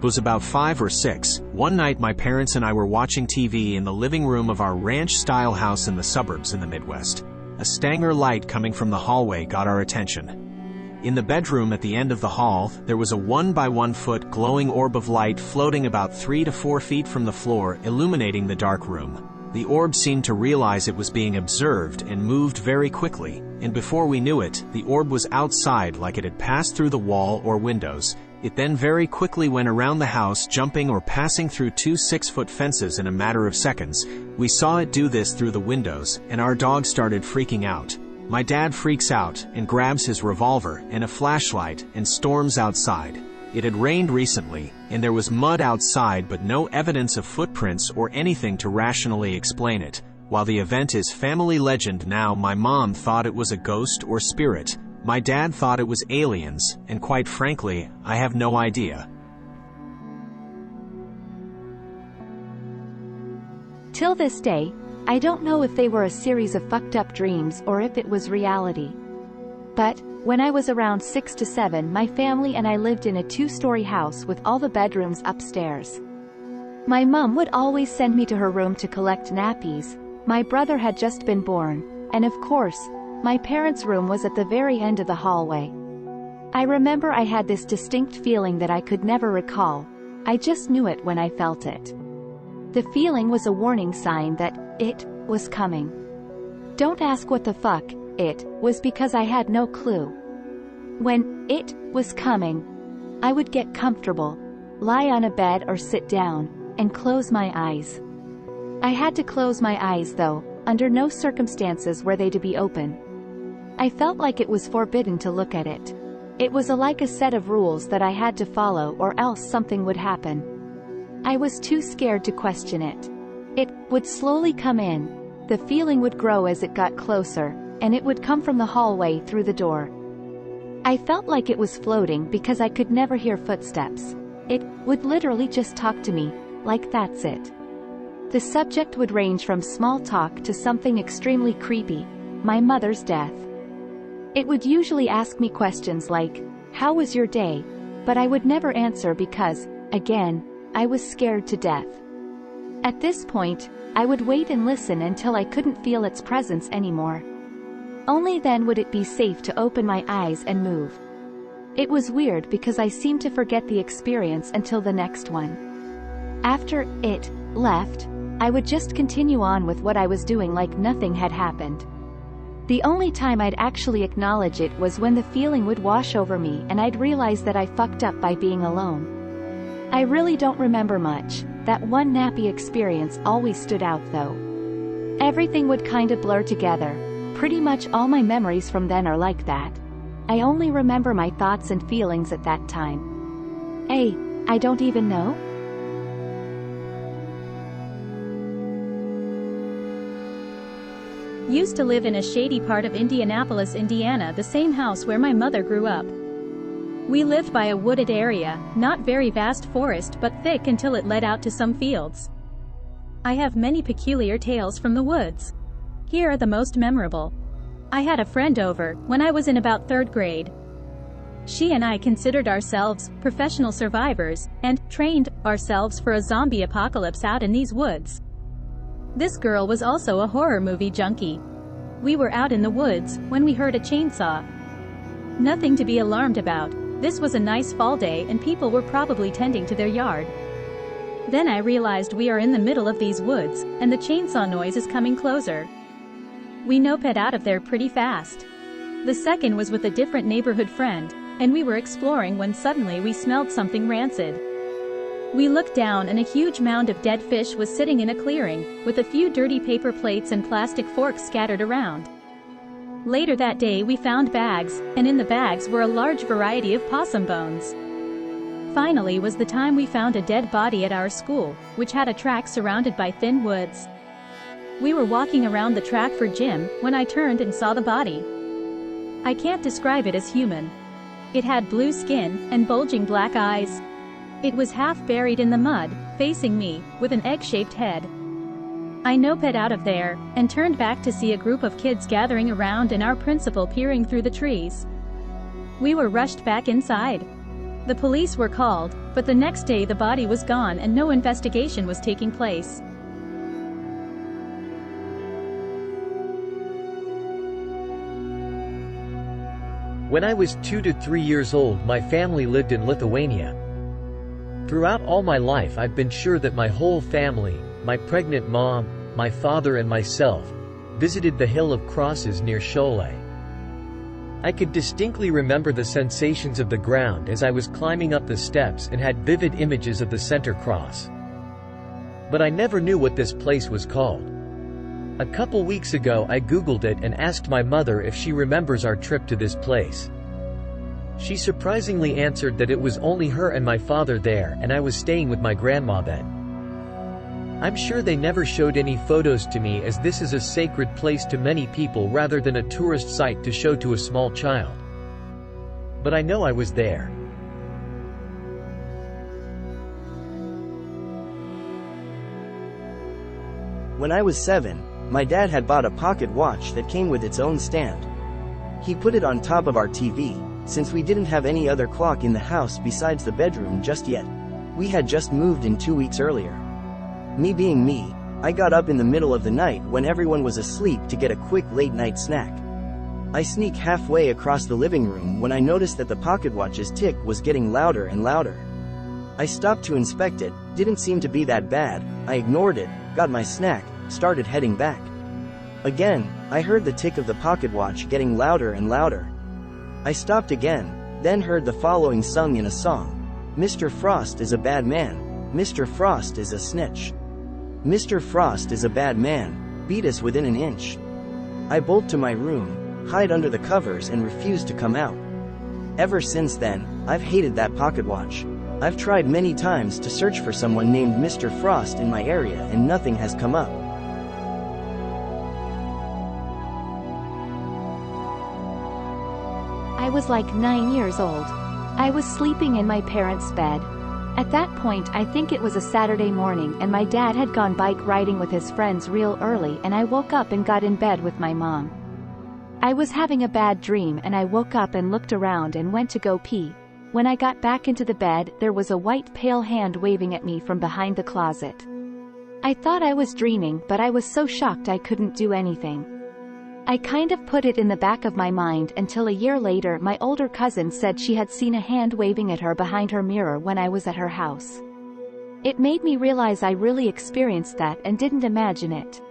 was about 5 or 6. One night my parents and I were watching TV in the living room of our ranch-style house in the suburbs in the Midwest. A stanger light coming from the hallway got our attention. In the bedroom at the end of the hall, there was a 1 by 1 foot glowing orb of light floating about 3 to 4 feet from the floor, illuminating the dark room. The orb seemed to realize it was being observed and moved very quickly, and before we knew it, the orb was outside like it had passed through the wall or windows. It then very quickly went around the house, jumping or passing through 2 6-foot fences in a matter of seconds. We saw it do this through the windows, and our dog started freaking out. My dad freaks out and grabs his revolver and a flashlight and storms outside. It had rained recently, and there was mud outside but no evidence of footprints or anything to rationally explain it. While the event is family legend now, my mom thought it was a ghost or spirit. My dad thought it was aliens, and quite frankly, I have no idea. Till this day, I don't know if they were a series of fucked up dreams or if it was reality. But, when I was around 6 to 7, my family and I lived in a 2-story house with all the bedrooms upstairs. My mom would always send me to her room to collect nappies. My brother had just been born, and of course, my parents' room was at the very end of the hallway. I remember I had this distinct feeling that I could never recall. I just knew it when I felt it. The feeling was a warning sign that it was coming. Don't ask what the fuck it was, because I had no clue. When it was coming, I would get comfortable, lie on a bed or sit down, and close my eyes. I had to close my eyes though, under no circumstances were they to be open. I felt like it was forbidden to look at it. It was like a set of rules that I had to follow or else something would happen. I was too scared to question it. It would slowly come in. The feeling would grow as it got closer, and it would come from the hallway through the door. I felt like it was floating because I could never hear footsteps. It would literally just talk to me, like that's it. The subject would range from small talk to something extremely creepy, my mother's death. It would usually ask me questions like, "How was your day?" But I would never answer because, again, I was scared to death. At this point, I would wait and listen until I couldn't feel its presence anymore. Only then would it be safe to open my eyes and move. It was weird because I seemed to forget the experience until the next one. After it left, I would just continue on with what I was doing like nothing had happened. The only time I'd actually acknowledge it was when the feeling would wash over me and I'd realize that I fucked up by being alone. I really don't remember much. That one nappy experience always stood out though. Everything would kinda blur together. Pretty much all my memories from then are like that. I only remember my thoughts and feelings at that time. I don't even know? Used to live in a shady part of Indianapolis, Indiana, the same house where my mother grew up. We lived by a wooded area, not very vast forest but thick until it led out to some fields. I have many peculiar tales from the woods. Here are the most memorable. I had a friend over when I was in about 3rd grade. She and I considered ourselves professional survivors and trained ourselves for a zombie apocalypse out in these woods. This girl was also a horror movie junkie. We were out in the woods when we heard a chainsaw. Nothing to be alarmed about. This was a nice fall day and people were probably tending to their yard. Then I realized we are in the middle of these woods, and the chainsaw noise is coming closer. We noped out of there pretty fast. The second was with a different neighborhood friend, and we were exploring when suddenly we smelled something rancid. We looked down and a huge mound of dead fish was sitting in a clearing, with a few dirty paper plates and plastic forks scattered around. Later that day we found bags, and in the bags were a large variety of possum bones. Finally was the time we found a dead body at our school, which had a track surrounded by thin woods. We were walking around the track for gym when I turned and saw the body. I can't describe it as human. It had blue skin and bulging black eyes. It was half buried in the mud, facing me, with an egg-shaped head. I noped out of there, and turned back to see a group of kids gathering around and our principal peering through the trees. We were rushed back inside. The police were called, but the next day the body was gone and no investigation was taking place. When I was 2 to 3 years old, my family lived in Lithuania. Throughout all my life I've been sure that my whole family, my pregnant mom, my father and myself, visited the Hill of Crosses near Šiauliai. I could distinctly remember the sensations of the ground as I was climbing up the steps and had vivid images of the center cross. But I never knew what this place was called. A couple weeks ago I googled it and asked my mother if she remembers our trip to this place. She surprisingly answered that it was only her and my father there and I was staying with my grandma then. I'm sure they never showed any photos to me as this is a sacred place to many people rather than a tourist site to show to a small child. But I know I was there. When I was 7, my dad had bought a pocket watch that came with its own stand. He put it on top of our TV, since we didn't have any other clock in the house besides the bedroom just yet. We had just moved in 2 weeks earlier. Me being me, I got up in the middle of the night when everyone was asleep to get a quick late-night snack. I sneak halfway across the living room when I noticed that the pocket watch's tick was getting louder and louder. I stopped to inspect it, didn't seem to be that bad, I ignored it, got my snack, started heading back. Again, I heard the tick of the pocket watch getting louder and louder. I stopped again, then heard the following sung in a song. Mr. Frost is a bad man. Mr. Frost is a snitch. Mr. Frost is a bad man, beat us within an inch. I bolt to my room, hide under the covers and refuse to come out. Ever since then, I've hated that pocket watch. I've tried many times to search for someone named Mr. Frost in my area and nothing has come up. I was like 9 years old. I was sleeping in my parents' bed. At that point I think it was a Saturday morning and my dad had gone bike riding with his friends real early and I woke up and got in bed with my mom. I was having a bad dream and I woke up and looked around and went to go pee. When I got back into the bed there was a white pale hand waving at me from behind the closet. I thought I was dreaming but I was so shocked I couldn't do anything. I kind of put it in the back of my mind until a year later my older cousin said she had seen a hand waving at her behind her mirror when I was at her house. It made me realize I really experienced that and didn't imagine it.